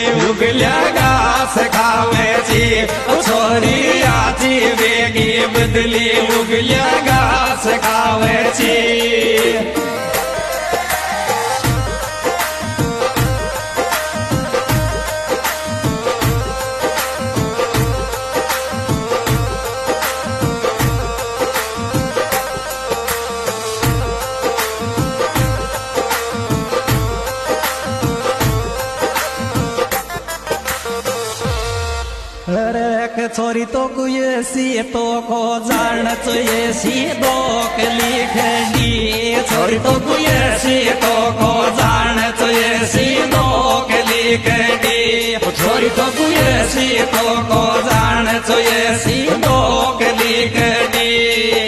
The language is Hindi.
उगल्या घास खावे ची छोरी आची वेगी बदली उगल्या घास खावे ची छोरी तो कुयसी तो को जान चुयसी दो कली खड़ी छोरी तो कुयसी तो को जान चुयसी दो कली खड़ी छोरी तो कुयसी तो को जान चुयसी दो कली खड़ी